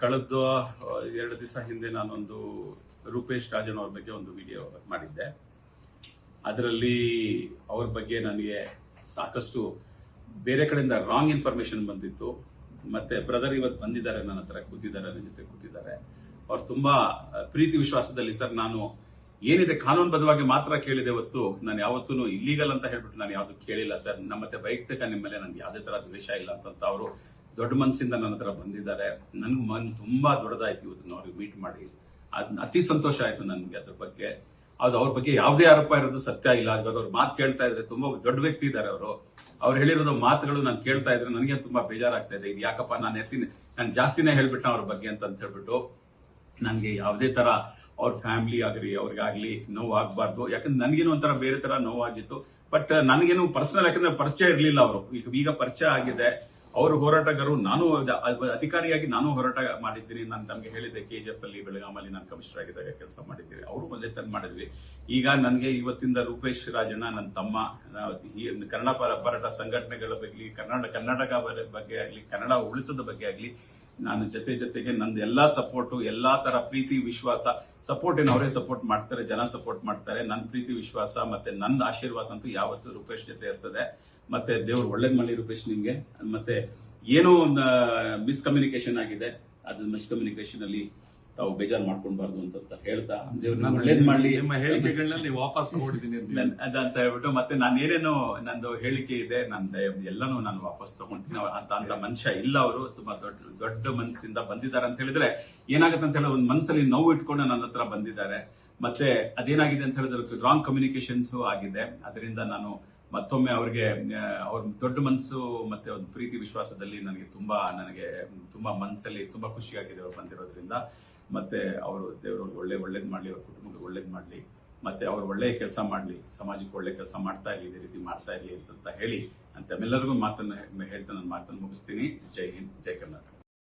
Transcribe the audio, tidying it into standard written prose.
ಕಳೆದ 2 ದಿವಸ ಹಿಂದೆ ನಾನೊಂದು ರೂಪೇಶ್ ರಾಜನ್ ಅವ್ರ ಬಗ್ಗೆ ಒಂದು ವಿಡಿಯೋ ಮಾಡಿದ್ದೆ. ಅದರಲ್ಲಿ ಅವ್ರ ಬಗ್ಗೆ ನನಗೆ ಸಾಕಷ್ಟು ಬೇರೆ ಕಡೆಯಿಂದ ರಾಂಗ್ ಇನ್ಫಾರ್ಮೇಶನ್ ಬಂದಿತ್ತು. ಮತ್ತೆ ಬ್ರದರ್ ಇವತ್ತು ಬಂದಿದ್ದಾರೆ, ನನ್ನ ಹತ್ರ ಕೂತಿದ್ದಾರೆ, ನನ್ನ ಜೊತೆ ಕೂತಿದ್ದಾರೆ. ಅವ್ರು ತುಂಬಾ ಪ್ರೀತಿ ವಿಶ್ವಾಸದಲ್ಲಿ, ಸರ್ ನಾನು ಏನಿದೆ ಕಾನೂನುಬದ್ಧವಾಗಿ ಮಾತ್ರ ಕೇಳಿದೆ ಹೊತ್ತು ನಾನು ಯಾವತ್ತೂ ಇಲ್ಲೀಗಲ್ ಅಂತ ಹೇಳ್ಬಿಟ್ಟು ನಾನು ಯಾವ್ದು ಕೇಳಿಲ್ಲ ಸರ್. ಮತ್ತೆ ವೈಯಕ್ತಿಕ ನಿಮ್ಮ ಮೇಲೆ ನನ್ಗೆ ಯಾವುದೇ ತರ ದ್ವೇಷ ಇಲ್ಲ ಅಂತ ಅವರು ದೊಡ್ಡ ಮನಸ್ಸಿಂದ ನನ್ನ ಹತ್ರ ಬಂದಿದ್ದಾರೆ. ನನ್ಗೆ ತುಂಬಾ ದೊಡ್ಡದಾಯ್ತು ಇವತ್ತು ಅವ್ರಿಗೆ ಮೀಟ್ ಮಾಡಿ. ಅತಿ ಸಂತೋಷ ಆಯ್ತು ನನ್ಗೆ ಅದ್ರ ಬಗ್ಗೆ. ಅದು ಅವ್ರ ಬಗ್ಗೆ ಯಾವುದೇ ಆರೋಪ ಇರೋದು ಸತ್ಯ ಇಲ್ಲ. ಇವಾಗ ಅವ್ರ ಮಾತು ಕೇಳ್ತಾ ಇದ್ರೆ ತುಂಬಾ ದೊಡ್ಡ ವ್ಯಕ್ತಿ ಇದ್ದಾರೆ ಅವರು. ಅವ್ರು ಹೇಳಿರೋದು ಮಾತುಗಳು ನಾನು ಕೇಳ್ತಾ ಇದ್ರೆ ನನಗೆ ತುಂಬಾ ಬೇಜಾರಾಗ್ತಾ ಇದೆ. ಇದು ಯಾಕಪ್ಪ ನಾನು ಜಾಸ್ತಿನೇ ಹೇಳ್ಬಿಟ್ಟ ಅವ್ರ ಬಗ್ಗೆ ಅಂತ ಹೇಳ್ಬಿಟ್ಟು ನನ್ಗೆ ಯಾವುದೇ ತರ ಅವ್ರ ಫ್ಯಾಮಿಲಿ ಆಗ್ಲಿ ಅವ್ರಿಗಾಗ್ಲಿ ನೋವು ಆಗ್ಬಾರ್ದು. ಯಾಕಂದ್ರೆ ನನಗೇನು ಒಂಥರ ಬೇರೆ ತರ ನೋವಾಗಿತ್ತು. ಬಟ್ ನನಗೇನು ಪರ್ಸನಲ್, ಯಾಕಂದ್ರೆ ಪರಿಚಯ ಇರ್ಲಿಲ್ಲ ಅವರು. ಈಗ ಪರಿಚಯ ಆಗಿದೆ. ಅವರು ಹೋರಾಟಗಾರರು, ನಾನು ಅಧಿಕಾರಿಯಾಗಿ ನಾನು ಹೋರಾಟ ಮಾಡಿದ್ದೀನಿ. ನಾನು ತಮಗೆ ಹೇಳಿದ್ದೆ, KGF ಅಲ್ಲಿ ಬೆಳಗಾಮಲ್ಲಿ ನಾನು ಕಮಿಷನರ್ ಆಗಿದ್ದಾಗ ಕೆಲಸ ಮಾಡಿದ್ದೀವಿ. ಅವರು ಒಂದೇ ತರ ಮಾಡಿದ್ವಿ. ಈಗ ನನಗೆ ಇವತ್ತಿಂದ ರೂಪೇಶ್ ರಾಜಣ್ಣ ನನ್ನ ತಮ್ಮ, ಕನ್ನಡ ಹೋರಾಟ ಸಂಘಟನೆಗಳ ಬಗ್ಗೆ, ಕರ್ನಾಟಕ ಬಗ್ಗೆ ಆಗ್ಲಿ, ಕನ್ನಡ ಉಳಿಸೋದ ಬಗ್ಗೆ ಆಗ್ಲಿ, ನಾನು ಜೊತೆಗೆ ನಂದು ಎಲ್ಲಾ ಸಪೋರ್ಟ್, ಎಲ್ಲಾ ತರ ಪ್ರೀತಿ ವಿಶ್ವಾಸ ಸಪೋರ್ಟ್ ಏನು ಅವರೇ ಸಪೋರ್ಟ್ ಮಾಡ್ತಾರೆ, ಜನ ಸಪೋರ್ಟ್ ಮಾಡ್ತಾರೆ. ನನ್ನ ಪ್ರೀತಿ ವಿಶ್ವಾಸ ಮತ್ತೆ ನನ್ನ ಆಶೀರ್ವಾದ ಅಂತೂ ಯಾವತ್ತೂ ರೂಪೇಶ್ ಜೊತೆ ಇರ್ತದೆ. ಮತ್ತೆ ದೇವ್ರು ಒಳ್ಳೇದ್ ಮಾಡಿ ರೂಪೇಶ್ ನಿಮ್ಗೆ. ಮತ್ತೆ ಏನೋ ಒಂದು ಮಿಸ್ಕಮ್ಯುನಿಕೇಶನ್ ಆಗಿದೆ, ಅದು ಮಿಸ್ಕಮ್ಯುನಿಕೇಶನ್ ಅಲ್ಲಿ ತಾವು ಬೇಜಾರು ಮಾಡ್ಕೊಳ್ಬಾರ್ದು ಅಂತ ಹೇಳ್ತಾ ದೇವ್ರನ್ನ ಒಳ್ಳೇದ್ ಮಾಡ್ಲಿ. ನಿಮ್ಮ ಹೇಳಿಕೆಗಳನ್ನ ವಾಪಸ್ ತಗೊಂಡಿದ್ದೀನಿ ಅಂತ ಹೇಳ್ಬಿಟ್ಟು ಮತ್ತೆ ನಾನು ಏನೇನೋ ನಂದು ಹೇಳಿಕೆ ಇದೆ, ಎಲ್ಲಾನು ನಾನು ವಾಪಸ್ ತಗೊಂತೀನಿ ಅಂತ ಮನುಷ್ಯ ಇಲ್ಲ. ಅವರು ತುಂಬಾ ದೊಡ್ಡ ಮನಸ್ಸಿಂದ ಬಂದಿದ್ದಾರೆ ಅಂತ ಹೇಳಿದ್ರೆ ಏನಾಗುತ್ತೆ ಅಂತ ಹೇಳಿದ್ರೆ ಒಂದು ಮನಸ್ಸಲ್ಲಿ ನೋವು ಇಟ್ಕೊಂಡು ನನ್ನ ಹತ್ರ ಬಂದಿದ್ದಾರೆ. ಮತ್ತೆ ಅದೇನಾಗಿದೆ ಅಂತ ಹೇಳಿದ್ರೆ ರಾಂಗ್ ಕಮ್ಯುನಿಕೇಶನ್ಸ್ ಆಗಿದೆ. ಅದರಿಂದ ನಾನು ಮತ್ತೊಮ್ಮೆ ಅವ್ರಿಗೆ ಅವ್ರ ದೊಡ್ಡ ಮನಸ್ಸು ಮತ್ತೆ ಒಂದು ಪ್ರೀತಿ ವಿಶ್ವಾಸದಲ್ಲಿ ನನಗೆ ತುಂಬಾ ಮನಸ್ಸಲ್ಲಿ ತುಂಬಾ ಖುಷಿಯಾಗಿದೆ ಅವ್ರು ಬಂದಿರೋದ್ರಿಂದ. ಮತ್ತೆ ಅವರು ದೇವರವ್ರಿಗೆ ಒಳ್ಳೇದ್ ಮಾಡ್ಲಿ, ಅವ್ರ ಕುಟುಂಬಕ್ಕೆ ಒಳ್ಳೇದ್ ಮಾಡ್ಲಿ, ಮತ್ತೆ ಅವ್ರು ಒಳ್ಳೆ ಕೆಲಸ ಮಾಡ್ಲಿ, ಸಮಾಜಕ್ಕೆ ಒಳ್ಳೆ ಕೆಲಸ ಮಾಡ್ತಾ ಇರ್ಲಿ, ಇದೇ ರೀತಿ ಮಾಡ್ತಾ ಇರ್ಲಿ ಅಂತ ಹೇಳಿ ತಮ್ಮೆಲ್ಲರಿಗೂ ಮಾತನ್ನು ಹೇಳ್ತಾ ನಾನು ಮಾತನ್ನು ಮುಗಿಸ್ತೀನಿ. ಜೈ ಹಿಂದ್, ಜೈ ಕರ್ನಾಟಕ.